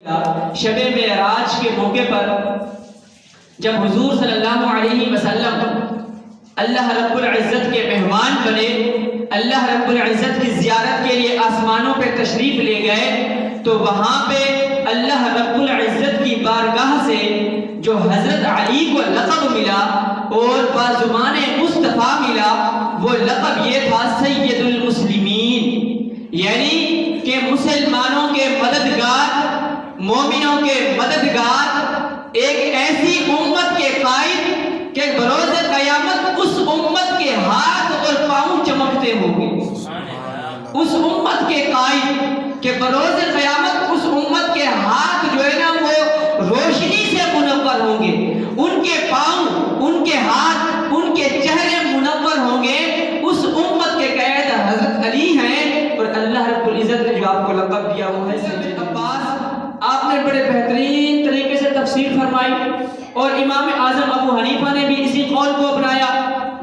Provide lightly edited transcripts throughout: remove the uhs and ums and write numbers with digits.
شب معراج کے موقع پر جب حضور صلی اللہ علیہ وسلم اللہ رب العزت کے مہمان بنے، اللہ رب العزت کی زیارت کے لیے آسمانوں پہ تشریف لے گئے، تو وہاں پہ اللہ رب العزت کی بارگاہ سے جو حضرت علی کو لقب ملا اور بازمان مصطفیٰ ملا، وہ لقب یہ تھا سید المسلمین، یعنی کہ مسلمانوں کے مددگار، مومنوں کے مددگار، ایک ایسی امت کے قائد کہ بروز قیامت اس امت کے ہاتھ اور پاؤں چمکتے ہوں گے، اس امت کے قائد کہ بروز قیامت اس امت کے ہاتھ جو ہے نا وہ روشنی سے منور ہوں گے، ان کے پاؤں، ان کے ہاتھ، ان کے چہرے منور ہوں گے۔ اس امت کے قائد حضرت علی ہیں، اور اللہ رب العزت نے جو آپ کو لقب دیا وہ ہے سید عباس۔ آپ نے بڑے بہترین طریقے سے تفسیر فرمائی، اور امام اعظم ابو حنیفہ نے بھی اسی قول کو اپنایا۔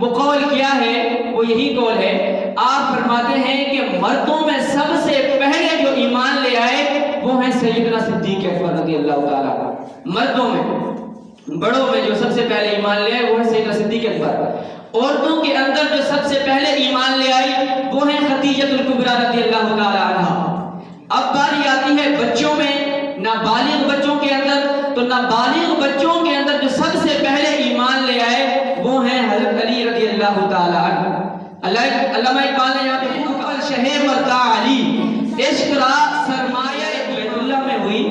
وہ قول کیا ہے؟ وہ یہی قول ہے، آپ فرماتے ہیں کہ مردوں میں سب سے پہلے جو ایمان لے آئے وہ ہیں سیدنا صدیق اکبر رضی اللہ تعالیٰ۔ مردوں میں، بڑوں میں جو سب سے پہلے ایمان لے آئے وہ ہے سیدنا صدیق اکبر۔ عورتوں کے اندر جو سب سے پہلے ایمان لے آئی وہ ہیں خدیجہ الکبریٰ رضی اللہ تعالیٰ عنہا۔ اب باری آتی ہے بچوں میں، نابالغ بچوں کے اندر، تو نابالغ بچوں کے اندر جو سب سے پہلے ایمان لے آئے وہ ہیں حضرت علی رضی اللہ تعالیٰ عنہ۔ علامہ اقبال نے یہاں پہ شہ مرتا علی عشق را سرمایہ بیت اللہ میں ہوئی،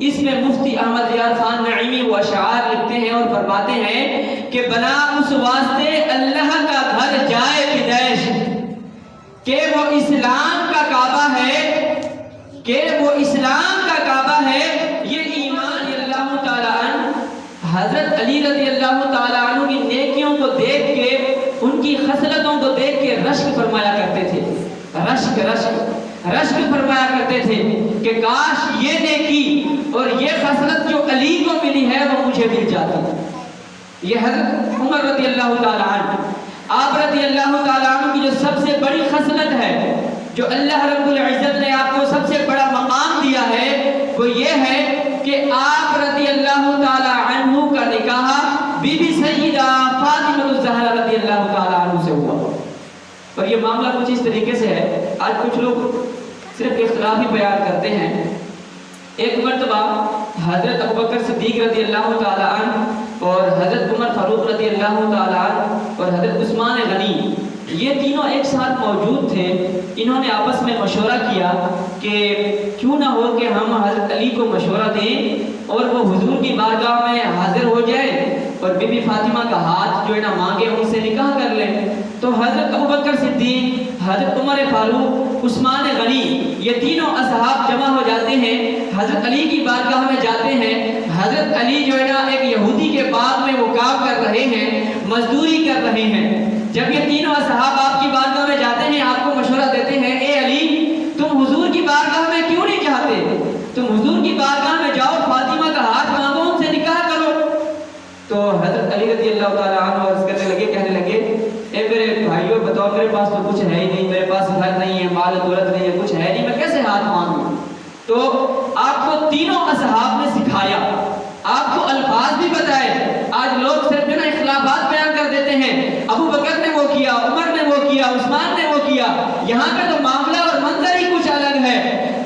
اس میں مفتی احمد ریاض خان نعیمی وہ اشعار لکھتے ہیں اور فرماتے ہیں کہ بنا اس واسطے اللہ کا گھر جائے پیدائش، کہ وہ اسلام کا کعبہ ہے، کہ وہ اسلام کا کعبہ ہے۔ یہ ایمان اللہ تعالیٰ عنہ حضرت علی رضی اللہ تعالیٰ عنہ کی نیکیوں کو دیکھ کے، ان کی خصلتوں کو دیکھ کے رشک فرمایا کرتے تھے، رشک فرمایا کرتے تھے کہ کاش یہ نیکی اور یہ خصلت جو علی کو ملی ہے وہ مجھے مل جاتی۔ یہ حضرت عمر رضی اللہ تعالیٰ عنہ، آپ رضی اللہ تعالیٰ عنہ کی جو سب سے بڑی خصلت ہے، جو اللہ رب العزت نے آپ کو سب سے بڑا مقام دیا ہے، وہ یہ ہے کہ آپ رضی اللہ تعالیٰ عنہ کا نکاح بی بی سیدہ فاطمہ الزہرا رضی اللہ تعالیٰ عنہ سے ہوا۔ اور یہ معاملہ کچھ اس طریقے سے ہے، آج کچھ لوگ صرف اختلاف ہی بیان کرتے ہیں۔ ایک مرتبہ حضرت ابوبکر صدیق رضی اللہ تعالیٰ عنہ اور حضرت عمر فاروق رضی اللہ تعالیٰ عنہ اور حضرت عثمان غنی، یہ تینوں ایک ساتھ موجود تھے۔ انہوں نے آپس میں مشورہ کیا کہ کیوں نہ ہو کہ ہم حضرت علی کو مشورہ دیں اور وہ حضور کی بارگاہ میں حاضر ہو جائے اور بی بی فاطمہ کا ہاتھ جو ہے نا مانگے، ان سے نکاح کر لیں۔ تو حضرت ابوبکر صدیق، حضرت عمر فاروق، عثمان غنی، یہ تینوں اصحاب جمع ہو جاتے ہیں، حضرت علی کی بارگاہ میں جاتے ہیں۔ حضرت علی جو ہے نا ایک یہودی کے باغ میں وہ کام کر رہے ہیں، مزدوری کر رہے ہیں۔ جب یہ تینوں اصحاب آپ کی بارگاہ میں جاتے ہیں، آپ کو مشورہ دیتے ہیں، اے علی تم حضور کی بارگاہ میں کیوں نہیں جاتے؟ تم حضور کی بارگاہ میں جاؤ، فاطمہ کا ہاتھ مانگو، ان سے نکاح کرو۔ تو حضرت علی رضی اللہ تعالیٰ عنہ عرض کرنے لگے، کہنے لگے، اے میرے بھائیوں بتاؤ، میرے پاس تو کچھ ہے ہی نہیں، میرے پاس گھر نہیں ہے، مال دولت نہیں ہے، کچھ ہے نہیں، میں کیسے ہاتھ مانگوں؟ تو آپ کو تینوں اصحاب نے سکھایا، آپ کو الفاظ بھی بتائے۔ آج لوگ صرف جو نا اختلافات بیان کر دیتے ہیں، ابو بکر نے وہ کیا، عمر نے وہ کیا، عثمان نے وہ کیا، یہاں پہ تو معاملہ اور منظر ہی کچھ الگ ہے۔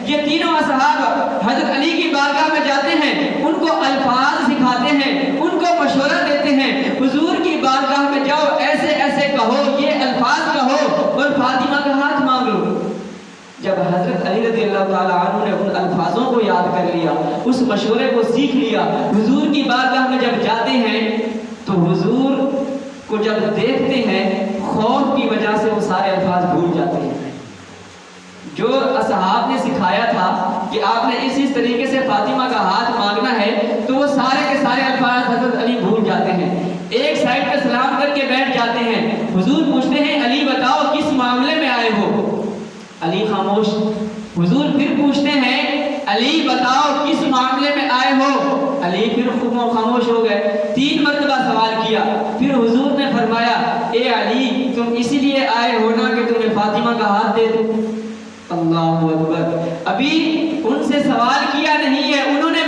یہ تینوں اصحاب حضرت علی کی بارگاہ میں جاتے ہیں، ان کو الفاظ سکھاتے ہیں، ان کو مشورہ دیتے ہیں، حضور کی بارگاہ میں جاؤ، ایسے ایسے کہو، یہ الفاظ کہو اور فاطمہ کا ہاتھ مانگ لو۔ جب حضرت علی رضی اللہ تعالیٰ عنہ نے ان الفاظوں کو یاد کر لیا، اس مشورے کو سیکھ لیا، حضور کی بارگاہ میں جب جاتے ہیں تو حضور کو جب دیکھتے ہیں، خوف کی وجہ سے وہ سارے الفاظ بھول جاتے ہیں۔ جو اصحاب نے سکھایا تھا کہ آپ نے اس طریقے سے فاطمہ کا ہاتھ مانگنا ہے، تو وہ سارے کے سارے الفاظ حضرت علی بھول جاتے ہیں، ایک سائڈ پہ سلام کر کے بیٹھ جاتے ہیں۔ حضور پوچھتے ہیں، علی بتاؤ کس معاملے میں آئے ہو؟ علی خاموش۔ حضور پھر پوچھتے ہیں، علی بتاؤ کس معاملے میں آئے ہو؟ علی پھر خاموش ہو گئے۔ 3 مرتبہ سوال کیا، پھر حضور نے فرمایا، اے علی تم اسی لیے آئے ہو نا کہ تمہیں فاطمہ کا ہاتھ دے دوں؟ اللہ اکبر۔ ابھی ان سے سوال کیا نہیں ہے، انہوں نے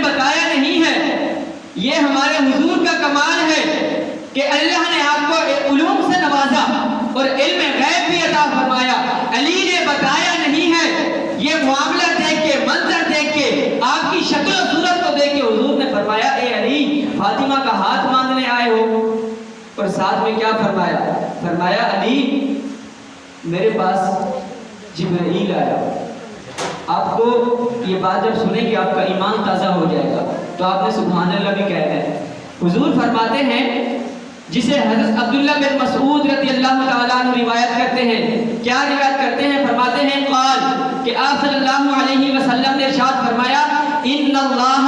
یہ ہمارے حضور کا کمال ہے کہ اللہ نے آپ کو علوم سے نوازا اور علم غیب بھی عطا فرمایا. علی نے بتایا نہیں ہے. یہ معاملہ دیکھ کے، منظر دیکھ کے، آپ کی شکل و صورت کو دیکھ کے حضور نے فرمایا اے علی فاطمہ کا ہاتھ مانگنے آئے ہو. اور ساتھ میں کیا فرمایا؟ فرمایا علی میرے پاس جبرائیل آیا. آپ کو یہ بات جب سنیں گے آپ کا ایمان تازہ ہو جائے گا تو آپ نے سبحان اللہ بھی کہنا ہے. حضور فرماتے ہیں جسے حضرت عبداللہ بن مسعود رضی اللہ تعالیٰ عنہ روایت کرتے ہیں. کیا روایت کرتے ہیں؟ فرماتے ہیں قال کہ آپ صلی اللہ علیہ وسلم نے ارشاد فرمایا ان اللہ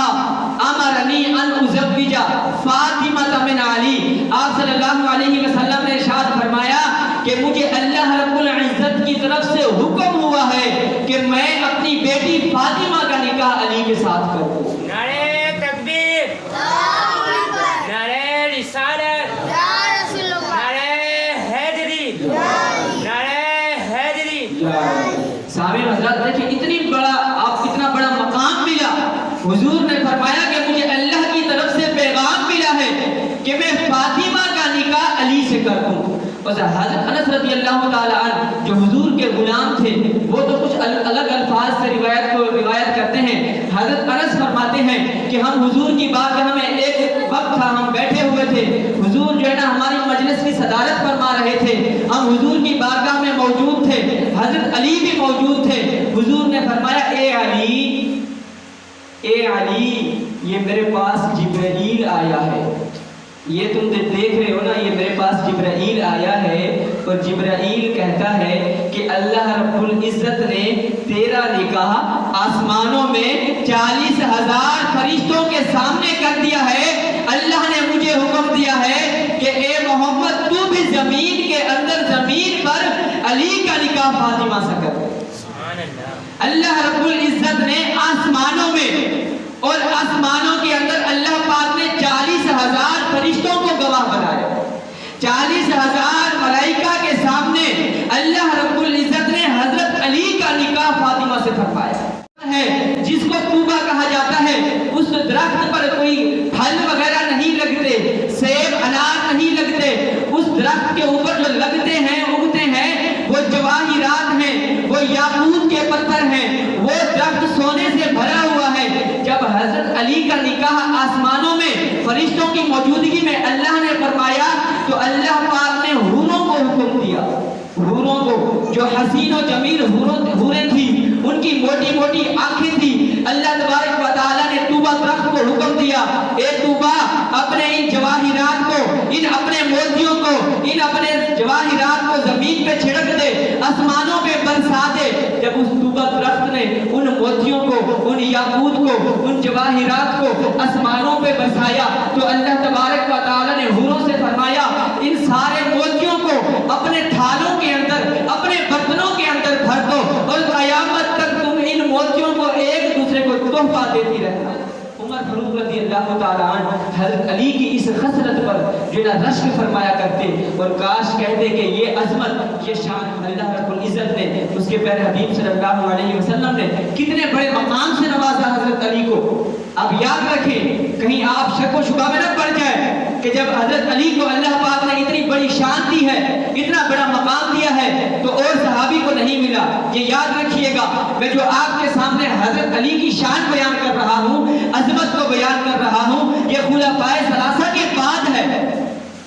امرنی ان ازوج فاطمہ من علی. آپ صلی اللہ علیہ وسلم نے ارشاد فرمایا کہ مجھے اللہ رب العزت کی طرف سے حکم ہوا ہے کہ میں اپنی بیٹی فاطمہ کا نکاح علی کے ساتھ کروں. نعرہ تکبیر، نعرہ رسالت، نعرہ حیدری، نعرہ حیدری. سامعین حضرات دیکھیں اتنی بڑا آپ اتنا بڑا مقام ملا. حضور نے فرمایا کہ مجھے اللہ کی طرف سے پیغام ملا ہے کہ میں فاطمہ کا نکاح علی سے کر دوں. اور حضرت انس رضی اللہ تعالیٰ عنہ جو حضور کے غلام تھے وہ تو کچھ الگ الفاظ سے روایت کرتے ہیں. حضرت انس فرماتے ہیں کہ ہم حضور کی بارگاہ میں ایک وقت تھا ہم بیٹھے ہوئے تھے. حضور جو ہے نا ہماری مجلس کی صدارت فرما رہے تھے. ہم حضور کی بارگاہ میں موجود تھے. حضرت علی بھی موجود تھے. حضور نے فرمایا اے علی یہ میرے پاس جبرائیل آیا ہے. یہ تم دیکھ رہے ہو نا یہ میرے پاس جبرائیل آیا ہے اور جبرائیل کہتا ہے کہ اللہ رب العزت نے تیرا نکاح آسمانوں میں 40,000 فرشتوں کے سامنے کر دیا ہے. اللہ نے مجھے حکم دیا ہے کہ اے محمد تو بھی زمین کے اندر زمین پر علی کا نکاح فاطمہ سے کر. اللہ رب العزت نے آسمانوں میں اور آسمانوں کے اندر اللہ پاک نے 40,000 فرشتوں کو گواہ بنایا. 40,000 ملائکہ کے سامنے اللہ رب العزت نے حضرت علی کا نکاح فاطمہ سے فرمایا ہے. جس کو طوبہ کہا جاتا ہے اس درخت پر کوئی پھل وغیرہ نہیں لگتے، سیب انار نہیں لگتے. اس درخت کے اوپر جو لگتے ہیں اگتے ہیں وہ جواہرات ہیں، وہ یاقوت کے پتھر ہیں. وہ درخت سونے سے بھرا ہوا ہے. جب حضرت علی کا نکاح آسمانوں میں فرشتوں کی موجودگی میں اللہ نے فرمایا تو اللہ پاک نے حوروں کو حکم دیا. حوروں کو جو حسین و جمیل حوریں تھیں ان کی موٹی موٹی آنکھیں تھیں. اللہ تبارک و تعالیٰ نے طوبہ درخت کو حکم دیا اے طوبہ اپنے ان جواہرات کو، ان اپنے موتیوں کو، ان اپنے جواہرات کو زمین پہ چھڑک دے، آسمانوں پہ برسا دے. جب اس طوبہ درخت نے ان موتیوں کو، ان یاقوت کو، ان جواہرات کو آسمانوں پہ برسایا تو اللہ تبارک و تعالیٰ نے حوروں سے فرمایا ان سارے موتیوں کو اپنے تھالوں کے اندر، اپنے برتنوں کے اندر بھر دو اور قیامت تک تم ان موتیوں کو ایک دوسرے کو تحفہ دیتی رہنا. عمر فاروق رضی اللہ تعالیٰ عنہ حضرت علی کی اس خصلت پر جو نہ رشک فرمایا کرتے اور کاش کہتے کہ یہ عظمت، یہ شان اللہ رب العزت نے اس کے پیارے حبیب صلی اللہ علیہ وسلم نے کتنے بڑے مقام سے نوازا حضرت علی کو. اب یاد رکھیں کہیں آپ شک و شبہ میں نہ پڑ جائے کہ جب حضرت علی کو اللہ پاک نے اتنی بڑی شان دی ہے، اتنا بڑا مقام دیا ہے تو اور صحابی کو نہیں ملا. یہ یاد رکھیے گا میں جو آپ کے سامنے حضرت علی کی شان بیان کر رہا ہوں، عظمت کو بیان کر رہا ہوں، یہ خلفائے ثلاثہ کے بعد ہے.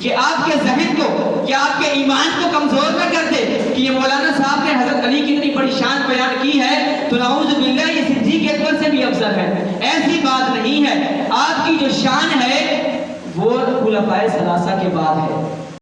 یہ آپ کے ذہن کو یا آپ کے ایمان کو کمزور نہ کر دے کہ یہ مولانا صاحب نے حضرت علی کی اتنی بڑی شان بیان کی ہے تو نعوذ باللہ یہ صدیق اکبر سے بھی افضل ہے. ایسی بات نہیں ہے. آپ کی جو شان ہے وہ خلفائے ثلاثہ کے بعد ہے.